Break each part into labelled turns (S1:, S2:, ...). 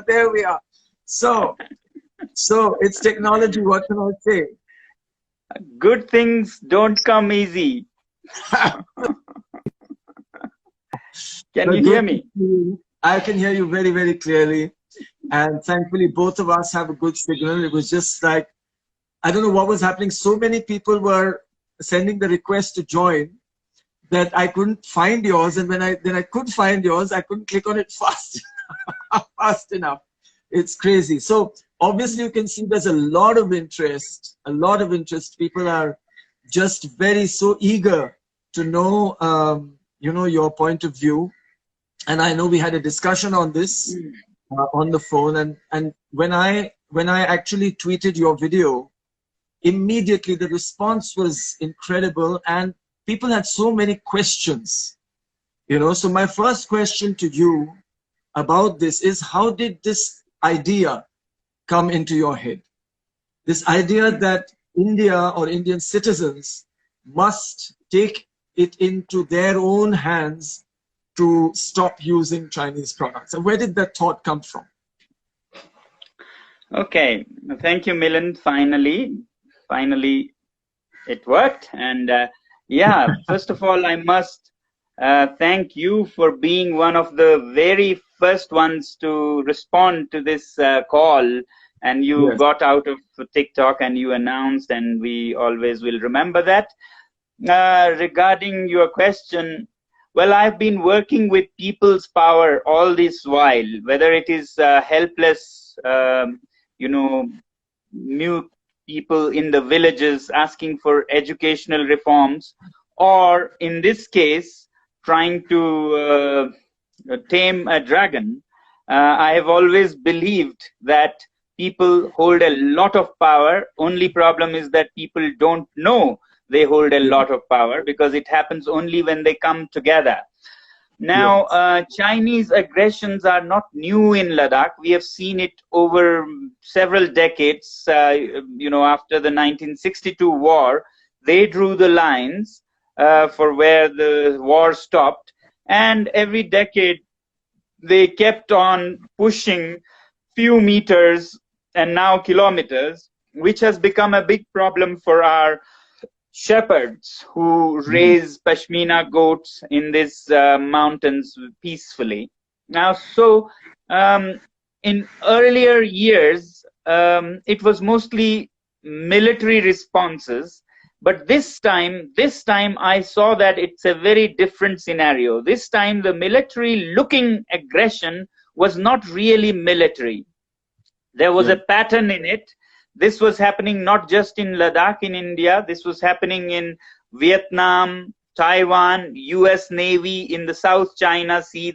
S1: There we are. So, so it's technology. What can I say?
S2: Good things don't come easy. Can
S1: But
S2: you hear
S1: good to
S2: me?
S1: see you. I can hear you very, very clearly. And thankfully, both of us have a good signal. It was just like, I don't know what was happening. So many people were sending the request to join that I couldn't find yours. And when I could find yours, I couldn't click on it fast, fast enough. It's crazy. So obviously you can see there's a lot of interest, a lot of interest. People are just very, so eager to know, your point of view. And I know we had a discussion on this on the phone. And when I actually tweeted your video, immediately the response was incredible. And people had so many questions, So my first question to you about this is, how did this idea come into your head? This idea that India or Indian citizens must take it into their own hands to stop using Chinese products. And where did that thought come from?
S2: Okay, thank you, Milan. Finally, it worked. And yeah, first of all, I must thank you for being one of the very first ones to respond to this call. And you
S1: Yes.
S2: got out of TikTok and you announced, and we always will remember that. Regarding your question, well, I've been working with people's power all this while, whether it is helpless, mute people in the villages asking for educational reforms, or in this case, trying to tame a dragon. I have always believed that people hold a lot of power. Only problem is that people don't know they hold a lot of power, because it happens only when they come together. Now, Chinese aggressions are not new in Ladakh. We have seen it over several decades. After the 1962 war, they drew the lines for where the war stopped. And every decade, they kept on pushing few meters and now kilometers, which has become a big problem for our shepherds who raise Pashmina goats in these mountains peacefully. Now, so in earlier years, it was mostly military responses, but this time I saw that it's a very different scenario. This time the military looking aggression was not really military. There was a pattern in it. This was happening not just in Ladakh in India. This was happening in Vietnam, Taiwan, US Navy in the South China Sea.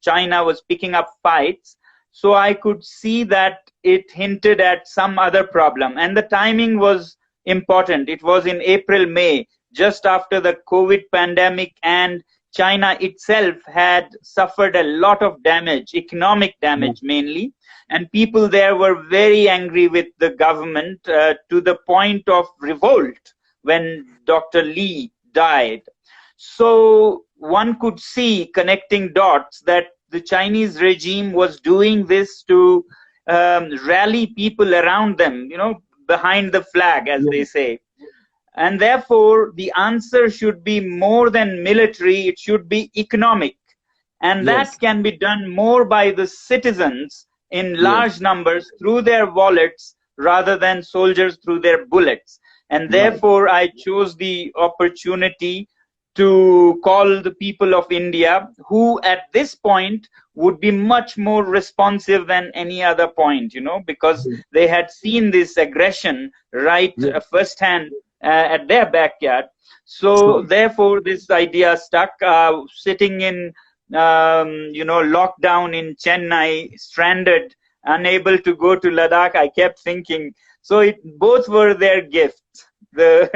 S2: China was picking up fights. So I could see that it hinted at some other problem. And the timing was important. It was in April, May, just after the COVID pandemic, and China itself had suffered a lot of damage, economic damage mainly. And people there were very angry with the government to the point of revolt when Dr. Lee died. So one could see, connecting dots, that the Chinese regime was doing this to rally people around them, behind the flag, as they say. And therefore, the answer should be more than military, it should be economic. And that can be done more by the citizens in large numbers through their wallets rather than soldiers through their bullets. And therefore, I chose the opportunity to call the people of India, who at this point would be much more responsive than any other point, because they had seen this aggression right firsthand at their backyard. So therefore, this idea stuck. Sitting in lockdown in Chennai, stranded, unable to go to Ladakh, I kept thinking, so both were their gifts, the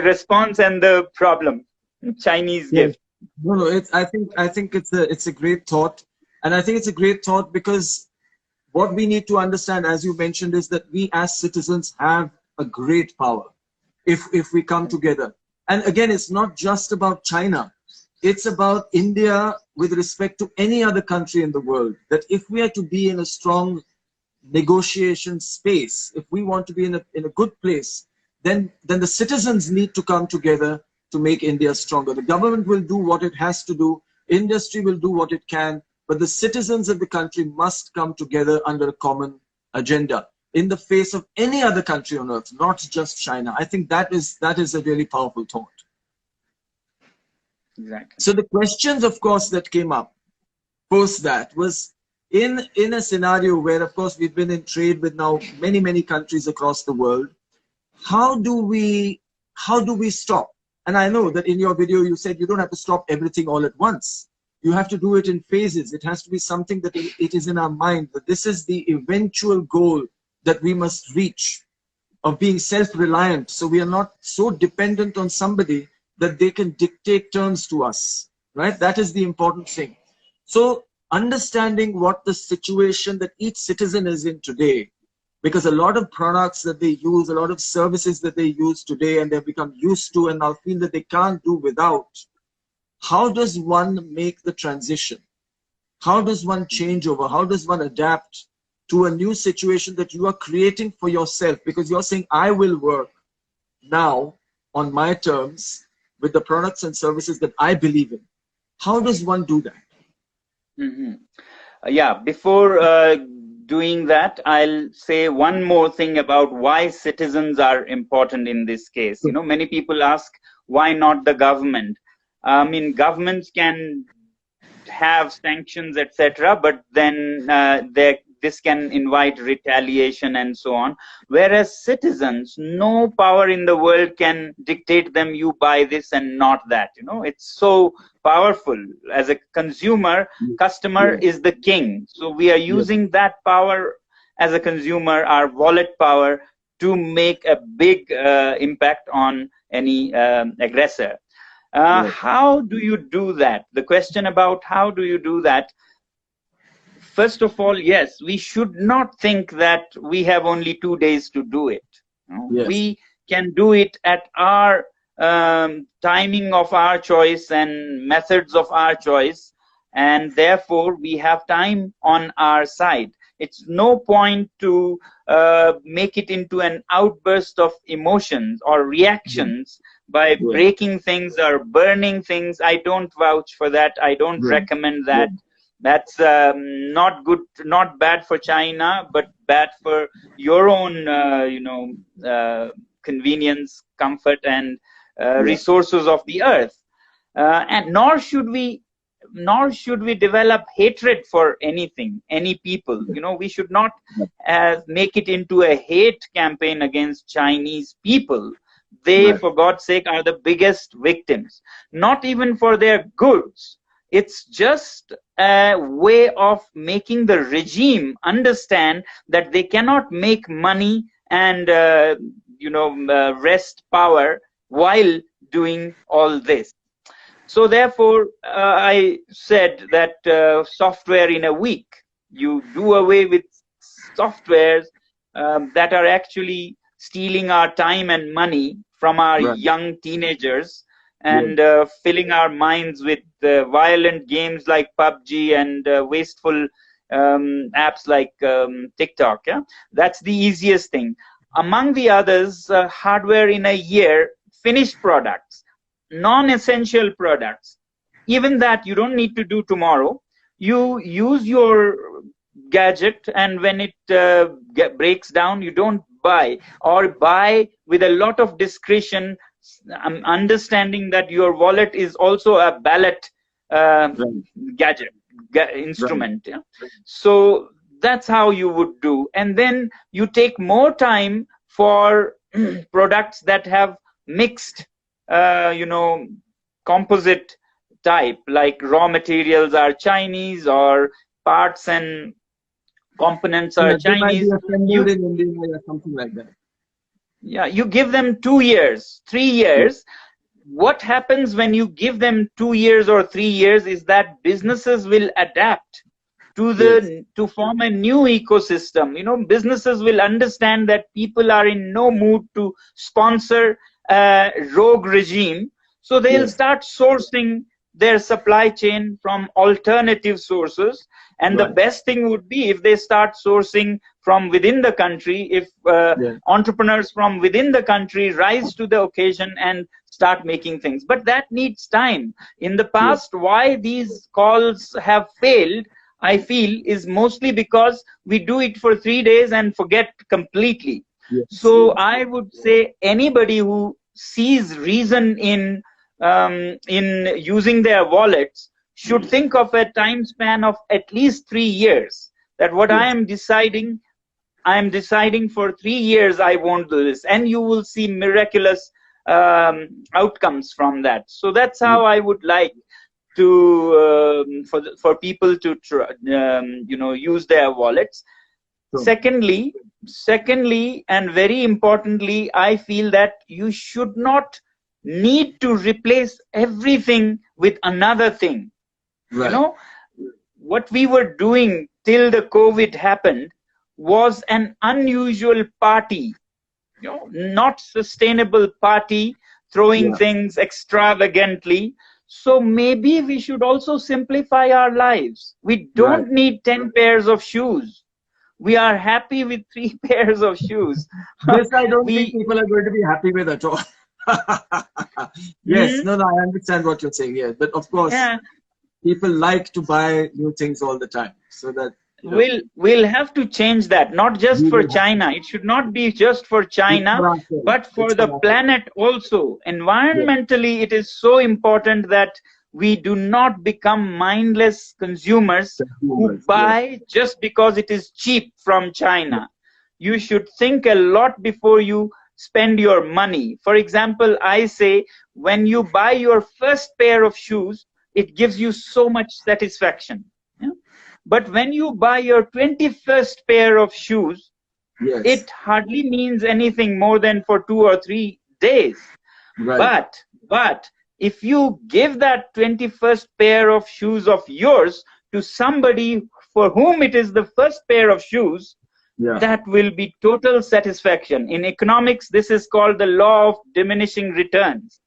S2: response and the problem, Chinese gift.
S1: No, I think it's a great thought. And I think it's a great thought because what we need to understand, as you mentioned, is that we as citizens have a great power if we come together. And again, it's not just about China. it's about India with respect to any other country in the world. That if we are to be in a strong negotiation space, if we want to be in a good place, then the citizens need to come together to make India stronger. The government will do what it has to do, industry will do what it can, but the citizens of the country must come together under a common agenda in the face of any other country on earth, not just China. I think that is a really powerful thought.
S2: Exactly.
S1: So the questions, of course, that came up post that was in a scenario where, of course, we've been in trade with now many countries across the world. How do we stop? And I know that in your video you said you don't have to stop everything all at once. You have to do it in phases. It has to be something that it is in our mind, that this is the eventual goal that we must reach, of being self-reliant. So we are not so dependent on somebody that they can dictate terms to us, right? That is the important thing. So understanding what the situation that each citizen is in today, because a lot of products that they use, a lot of services that they use today, and they've become used to and now feel that they can't do without. How does one make the transition? How does one change over? How does one adapt to a new situation that you are creating for yourself? Because you're saying, I will work now on my terms with the products and services that I believe in. How does one do that?
S2: Mm-hmm. Yeah, before doing that, I'll say one more thing about why citizens are important in this case. You know, many people ask, why not the government? I mean, governments can have sanctions, etc., but then this can invite retaliation and so on. Whereas citizens, no power in the world can dictate them, you buy this and not that. You know, it's so powerful. As a consumer, customer is the king. So we are using that power as a consumer, our wallet power, to make a big impact on any aggressor. How do you do that? The question about how do you do that? First of all, yes, we should not think that we have only 2 days to do it. We can do it at our timing of our choice and methods of our choice, and therefore we have time on our side. It's no point to make it into an outburst of emotions or reactions by breaking things or burning things. I don't vouch for that. I don't recommend that. That's not good, not bad for China, but bad for your own, convenience, comfort, and resources of the earth. And nor should we develop hatred for anything, any people. You know, we should not make it into a hate campaign against Chinese people. They, for God's sake, are the biggest victims. Not even for their goods. It's just a way of making the regime understand that they cannot make money and wrest power while doing all this. So therefore, I said that software in a week, you do away with softwares that are actually stealing our time and money from our young teenagers and filling our minds with violent games like PUBG and wasteful apps like TikTok. That's the easiest thing. Among the others, hardware in a year, finished products, non-essential products, even that you don't need to do tomorrow. You use your gadget, and when it breaks down, you don't buy, or buy with a lot of discretion, understanding that your wallet is also a ballot gadget instrument. So that's how you would do. And then you take more time for products that have mixed composite type, like raw materials are Chinese or parts and components are Chinese.
S1: You, in India or something like that.
S2: Yeah, you give them 2 years, 3 years. What happens when you give them 2 years or 3 years is that businesses will adapt to form a new ecosystem. You know, businesses will understand that people are in no mood to sponsor a rogue regime, so they'll start sourcing their supply chain from alternative sources. And the best thing would be if they start sourcing from within the country, if entrepreneurs from within the country rise to the occasion and start making things. But that needs time. In the past, why these calls have failed, I feel, is mostly because we do it for 3 days and forget completely. So I would say anybody who sees reason in using their wallets should think of a time span of at least 3 years. That what I am deciding for 3 years I won't do this, and you will see miraculous outcomes from that. So that's how I would like to for people to use their wallets. Secondly, and very importantly, I feel that you should not need to replace everything with another thing. You know, what we were doing till the COVID happened was an unusual party, not sustainable party, throwing things extravagantly. So maybe we should also simplify our lives. We don't need 10 pairs of shoes. We are happy with 3 pairs of shoes.
S1: This I don't think people are going to be happy with at all. Yes, no, I understand what you're saying. Yeah, but of course, people like to buy new things all the time. So that
S2: we'll have to change that. Not just for China. It should not be just for China, but for the planet also. Environmentally, it is so important that we do not become mindless consumers who buy just because it is cheap from China. You should think a lot before you spend your money. For example, I say when you buy your first pair of shoes, it gives you so much satisfaction. But when you buy your 21st pair of shoes, it hardly means anything more than for 2 or 3 days. But if you give that 21st pair of shoes of yours to somebody for whom it is the first pair of shoes, that will be total satisfaction. In economics, this is called the law of diminishing returns.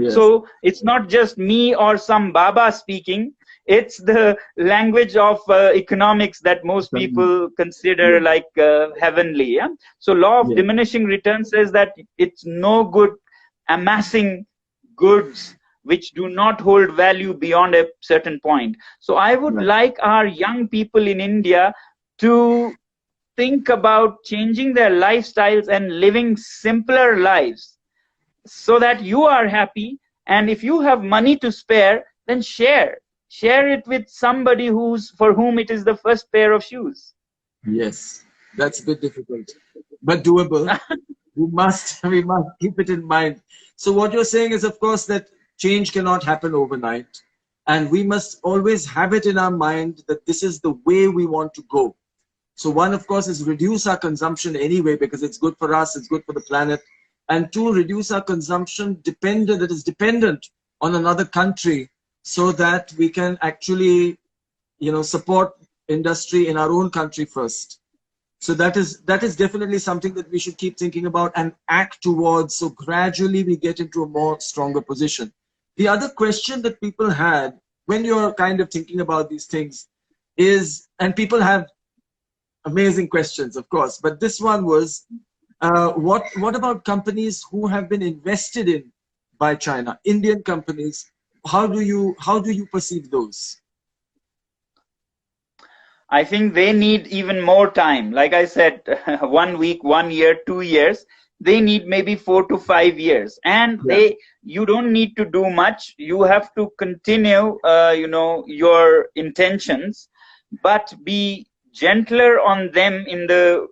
S2: So it's not just me or some Baba speaking. It's the language of economics that most people consider like heavenly. So law of diminishing returns says that it's no good amassing goods which do not hold value beyond a certain point. So I would like our young people in India to think about changing their lifestyles and living simpler lives so that you are happy. And if you have money to spare, then share it with somebody for whom it is the first pair of shoes. Yes,
S1: that's a bit difficult, but doable. we must keep it in mind. So what you're saying is, of course, that change cannot happen overnight, and we must always have it in our mind that this is the way we want to go. So one, of course, is reduce our consumption anyway, because it's good for us, it's good for the planet. And two, reduce our consumption that is dependent on another country, so that we can actually, support industry in our own country first. So that is definitely something that we should keep thinking about and act towards. So gradually we get into a more stronger position. The other question that people had when you're kind of thinking about these things is, and people have amazing questions, of course, but this one was, what about companies who have been invested in by China, Indian companies? How do you perceive those?
S2: I think they need even more time. Like I said, 1 week, 1 year, 2 years. They need maybe 4 to 5 years. And you don't need to do much. You have to continue, your intentions, but be gentler on them in the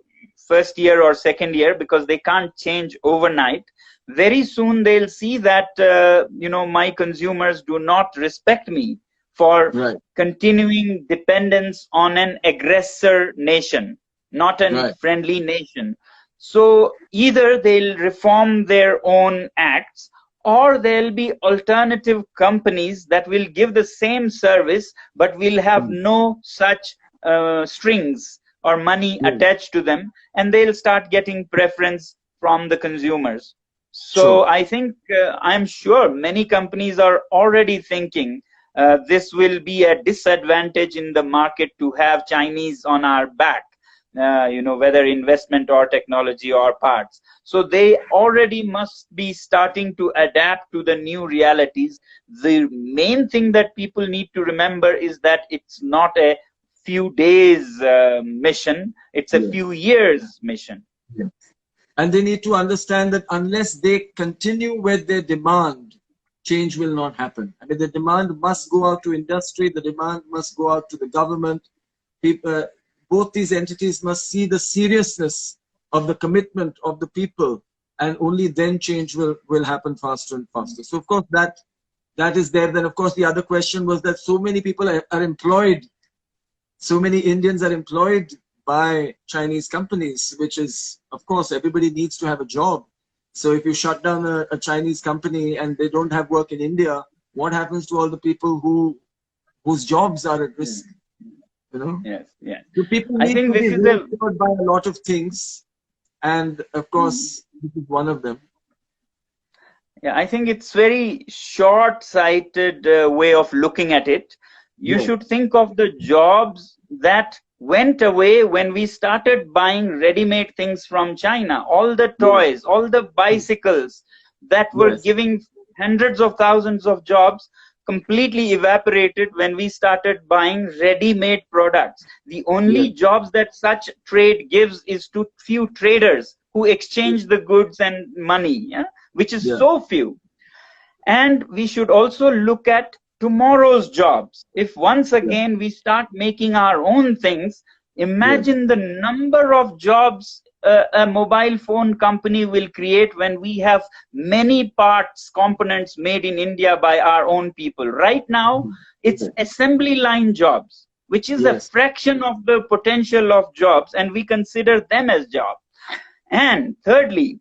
S2: first year or second year, because they can't change overnight. Very soon they'll see that, my consumers do not respect me for continuing dependence on an aggressor nation, not a friendly nation. So either they'll reform their own acts, or there'll be alternative companies that will give the same service, but will have no such strings or money attached to them, and they'll start getting preference from the consumers. So I think, I'm sure many companies are already thinking this will be a disadvantage in the market to have Chinese on our back, whether investment or technology or parts. So they already must be starting to adapt to the new realities. The main thing that people need to remember is that it's not a few days mission, it's a few years mission.
S1: Yes. And they need to understand that unless they continue with their demand, change will not happen. I mean, the demand must go out to industry, the demand must go out to the government. People, both these entities must see the seriousness of the commitment of the people, and only then change will happen faster and faster. So of course that is there. Then of course the other question was that so many people are employed, so many Indians are employed by Chinese companies, which is, of course, everybody needs to have a job. So if you shut down a Chinese company and they don't have work in India, what happens to all the people whose jobs are at risk? You know?
S2: Yes, yes.
S1: So people need to be reassured by a lot of things, and of course, this is one of them.
S2: Yeah, I think it's very short-sighted way of looking at it. You should think of the jobs that went away when we started buying ready-made things from China. All the toys, all the bicycles that were giving hundreds of thousands of jobs completely evaporated when we started buying ready-made products. The only jobs that such trade gives is to few traders who exchange the goods and money, which is so few. And we should also look at tomorrow's jobs. If once again we start making our own things, imagine the number of jobs a mobile phone company will create when we have many parts, components made in India by our own people. Right now, it's assembly line jobs, which is a fraction of the potential of jobs, and we consider them as jobs. And thirdly,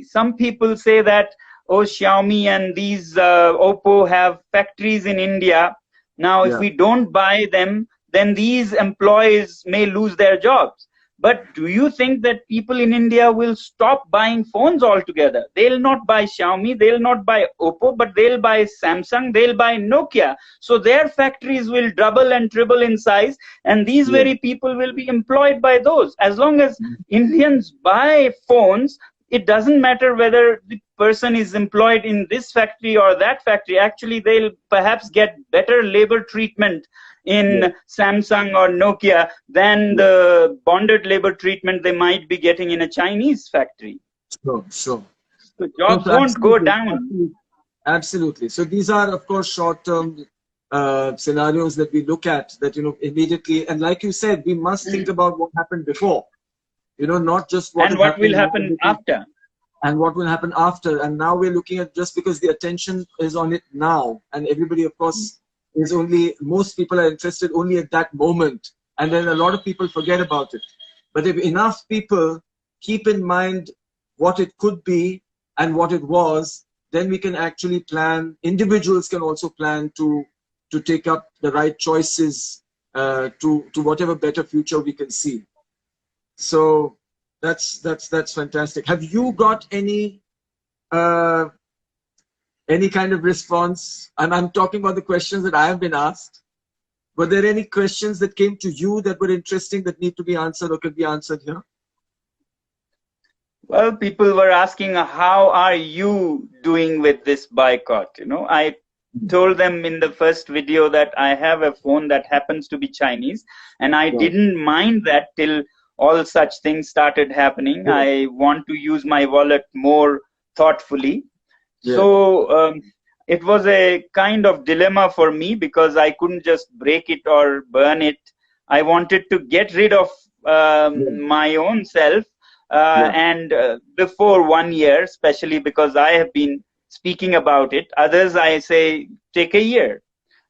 S2: some people say that, oh, Xiaomi and these Oppo have factories in India. Now, if we don't buy them, then these employees may lose their jobs. But do you think that people in India will stop buying phones altogether? They'll not buy Xiaomi, they'll not buy Oppo, but they'll buy Samsung, they'll buy Nokia. So their factories will double and triple in size, and these very people will be employed by those. As long as Indians buy phones, it doesn't matter whether the person is employed in this factory or that factory. Actually, they'll perhaps get better labor treatment in Samsung or Nokia than the bonded labor treatment they might be getting in a Chinese factory.
S1: Sure.
S2: So jobs won't go down.
S1: Absolutely. So these are, of course, short-term scenarios that we look at, that, immediately. And like you said, we must think about what happened before. Not just what
S2: will happen after.
S1: And what will happen after. And now we're looking at, just because the attention is on it now, and everybody, of course, most people are interested only at that moment. And then a lot of people forget about it. But if enough people keep in mind what it could be and what it was, then we can actually plan. Individuals can also plan to take up the right choices to whatever better future we can see. So that's fantastic. Have you got any kind of response? And I'm talking about the questions that I have been asked. Were there any questions that came to you that were interesting, that need to be answered or could be answered here?
S2: Well, people were asking, how are you doing with this boycott? I told them in the first video that I have a phone that happens to be Chinese, and I didn't mind that till all such things started happening. I want to use my wallet more thoughtfully. So it was a kind of dilemma for me, because I couldn't just break it or burn it. I wanted to get rid of my own self, and before 1 year, especially because I have been speaking about it. Others, I say, take a year,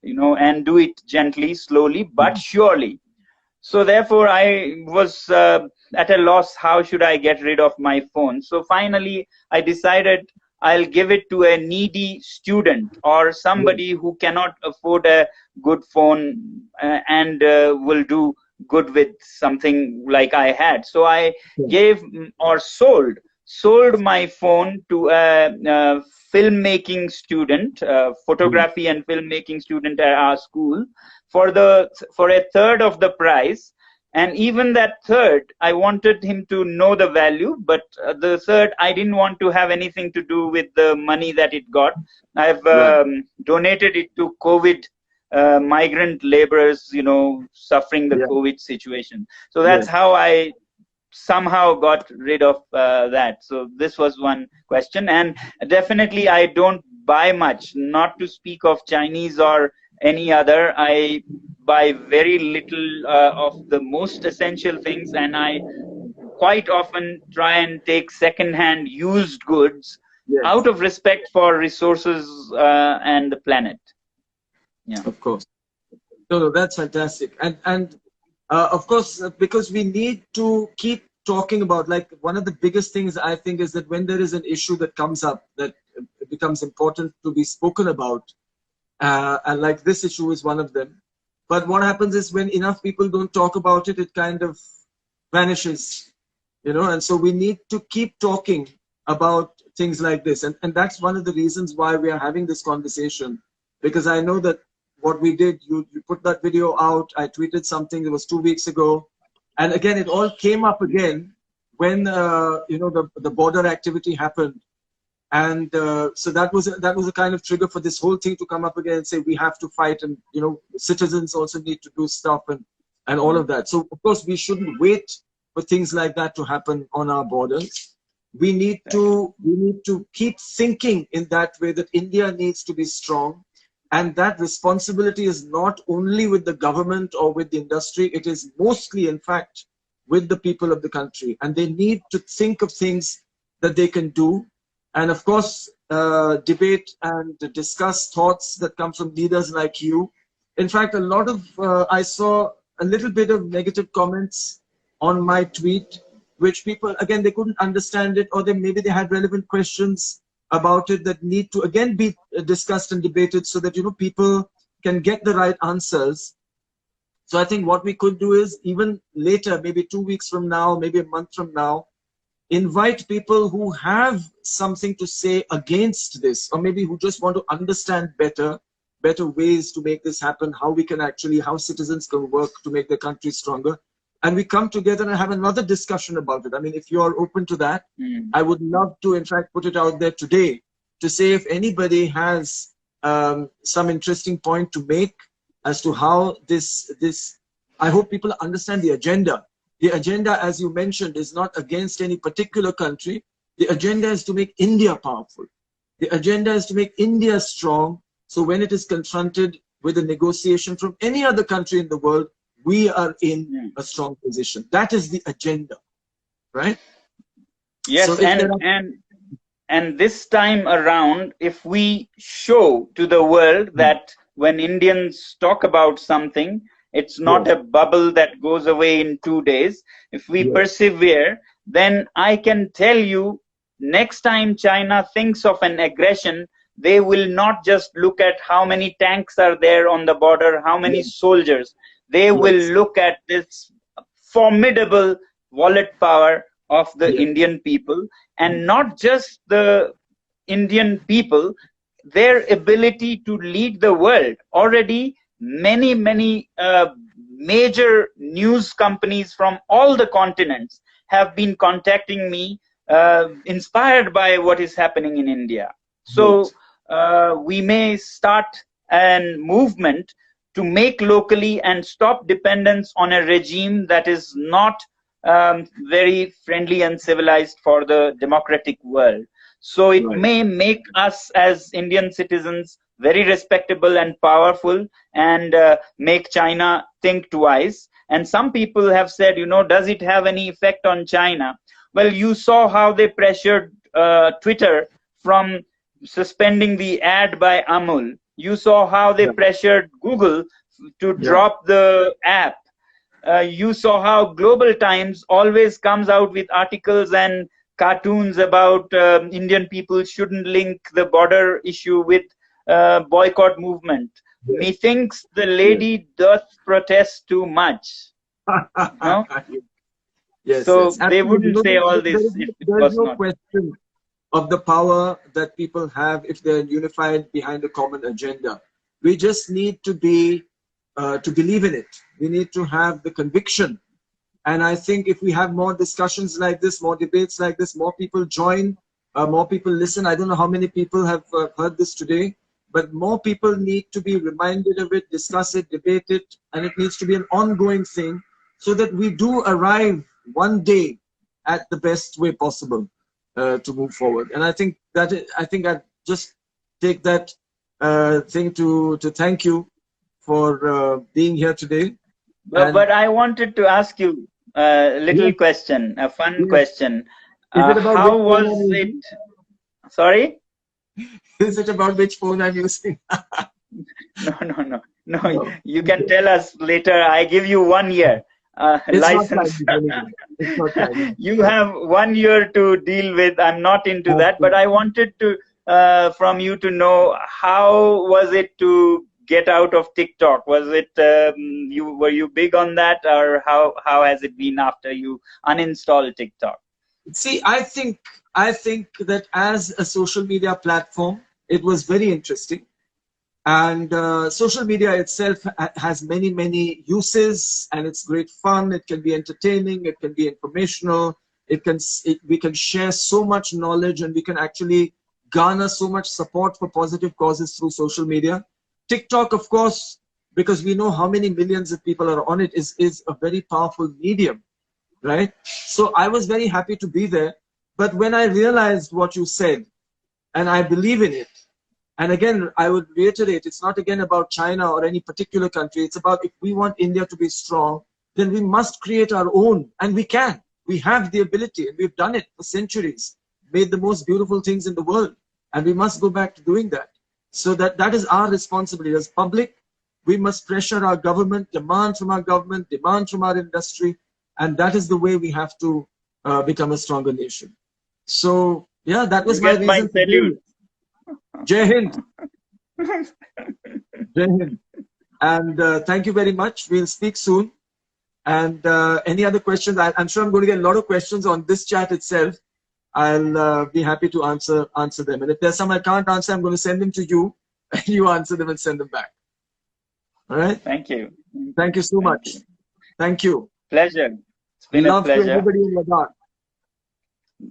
S2: and do it gently, slowly, but surely. So therefore, I was at a loss. How should I get rid of my phone? So finally, I decided I'll give it to a needy student or somebody who cannot afford a good phone and will do good with something like I had. So I gave or sold sold my phone to a filmmaking student, photography and filmmaking student at our school, for a third of the price. And even that third, I wanted him to know the value, but the third, I didn't want to have anything to do with the money that it got. I've donated it to COVID migrant laborers, suffering the COVID situation. So that's how I somehow got rid of that. So this was one question. And definitely I don't buy much, not to speak of Chinese or any other. I buy very little of the most essential things, and I quite often try and take second-hand used goods out of respect for resources and the planet. Yeah,
S1: of course. No, that's fantastic. And of course, because we need to keep talking about, like, one of the biggest things I think is that when there is an issue that comes up that becomes important to be spoken about, and like this issue is one of them. But what happens is when enough people don't talk about it, it kind of vanishes, and so we need to keep talking about things like this. And that's one of the reasons why we are having this conversation, because I know that what we did, you put that video out, I tweeted something, it was 2 weeks ago. And again, it all came up again when, the border activity happened. And so that was a kind of trigger for this whole thing to come up again and say, we have to fight, and, citizens also need to do stuff and all of that. So of course, we shouldn't wait for things like that to happen on our borders. We need to keep thinking in that way, that India needs to be strong. And that responsibility is not only with the government or with the industry, it is mostly, in fact, with the people of the country. And they need to think of things that they can do. And of course, debate and discuss thoughts that come from leaders like you. In fact, I saw a little bit of negative comments on my tweet, which people, again, they couldn't understand it, or maybe they had relevant questions about it that need to again be discussed and debated, so that people can get the right answers. So I think what we could do is, even later, maybe 2 weeks from now, maybe a month from now, invite people who have something to say against this, or maybe who just want to understand better ways to make this happen, how citizens can work to make their country stronger. And we come together and have another discussion about it. I mean, if you're open to that, I would love to, in fact, put it out there today to say, if anybody has some interesting point to make as to how this, I hope people understand the agenda. The agenda, as you mentioned, is not against any particular country. The agenda is to make India powerful. The agenda is to make India strong. So when it is confronted with a negotiation from any other country in the world, we are in a strong position. That is the agenda, right?
S2: Yes, so and this time around, if we show to the world that when Indians talk about something, it's not a bubble that goes away in 2 days. If we persevere, then I can tell you, next time China thinks of an aggression, they will not just look at how many tanks are there on the border, how many soldiers. They will look at this formidable wallet power of the Indian people, and not just the Indian people, their ability to lead the world. Already, many major news companies from all the continents have been contacting me, inspired by what is happening in India. So we may start a movement to make locally and stop dependence on a regime that is not very friendly and civilized for the democratic world. So it may make us as Indian citizens very respectable and powerful, and make China think twice. And some people have said, does it have any effect on China? Well, you saw how they pressured Twitter from suspending the ad by Amul. You saw how they pressured Google to drop the app. You saw how Global Times always comes out with articles and cartoons about Indian people shouldn't link the border issue with boycott movement. Methinks the lady doth protest too much.
S1: Yes,
S2: So
S1: yes,
S2: they
S1: absolutely.
S2: wouldn't
S1: No,
S2: say all this if it
S1: there is
S2: was
S1: no
S2: not.
S1: question of the power that people have if they're unified behind a common agenda. We just need to to believe in it. We need to have the conviction. And I think if we have more discussions like this, more debates like this, more people join, more people listen. I don't know how many people have heard this today, but more people need to be reminded of it, discuss it, debate it, and it needs to be an ongoing thing so that we do arrive one day at the best way possible to move forward. And I think I just take that thing to thank you for being here today.
S2: But I wanted to ask you a little
S1: Yes,
S2: question, a fun
S1: yes.
S2: question.
S1: Is it about which
S2: How
S1: phone
S2: was
S1: I'm
S2: it?
S1: using?
S2: Sorry?
S1: Is it about which phone I'm using?
S2: No.
S1: No.
S2: You can tell us later. I give you 1 year
S1: It's not
S2: license.
S1: Chinese anyway. It's not Chinese.
S2: You have 1 year to deal with. I'm not into that, but I wanted to from you to know how was it to get out of TikTok? Was it were you big on that, or how has it been after you uninstalled TikTok?
S1: See, I think that as a social media platform, it was very interesting. And social media itself has many uses, and it's great fun. It can be entertaining, it can be informational, we can share so much knowledge, and we can actually garner so much support for positive causes through social media. TikTok, of course, because we know how many millions of people are on it, is a very powerful medium, right? So I was very happy to be there. But when I realized what you said, and I believe in it, and again, I would reiterate, it's not again about China or any particular country. It's about if we want India to be strong, then we must create our own. And we can. We have the ability, and we've done it for centuries, made the most beautiful things in the world. And we must go back to doing that. So that is our responsibility as public. We must pressure our government, demand from our government, demand from our industry. And that is the way we have to become a stronger nation. So, yeah, that was
S2: You
S1: my
S2: get my
S1: reason for doing
S2: salute.
S1: it. Jai Hind. Jai Hind. And thank you very much. We'll speak soon. And any other questions? I'm sure I'm going to get a lot of questions on this chat itself. I'll be happy to answer them. And if there's some I can't answer, I'm going to send them to you. And you answer them and send them back. All right?
S2: Thank you.
S1: Thank you so much. Thank you.
S2: Pleasure. It's been
S1: Love
S2: a pleasure.
S1: to everybody in Ladakh.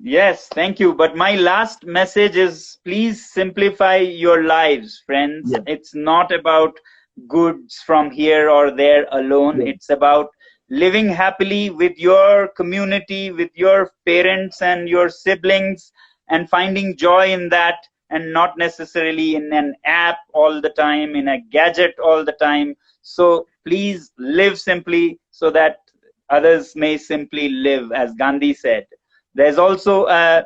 S2: Yes, thank you. But my last message is please simplify your lives, friends.
S1: Yeah.
S2: It's not about goods from here or there alone.
S1: Yeah.
S2: It's about living happily with your community, with your parents and your siblings, and finding joy in that, and not necessarily in an app all the time, in a gadget all the time. So please live simply so that others may simply live, as Gandhi said. There's also a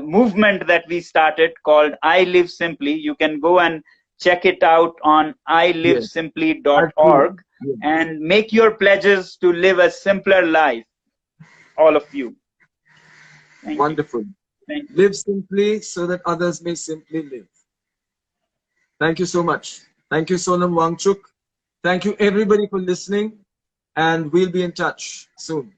S2: movement that we started called I Live Simply. You can go and check it out on ilivesimply.org and make your pledges to live a simpler life, all of you.
S1: Wonderful.
S2: Thank you.
S1: Live simply so that others may simply live. Thank you so much. Thank you, Sonam Wangchuk. Thank you, everybody, for listening. And we'll be in touch soon.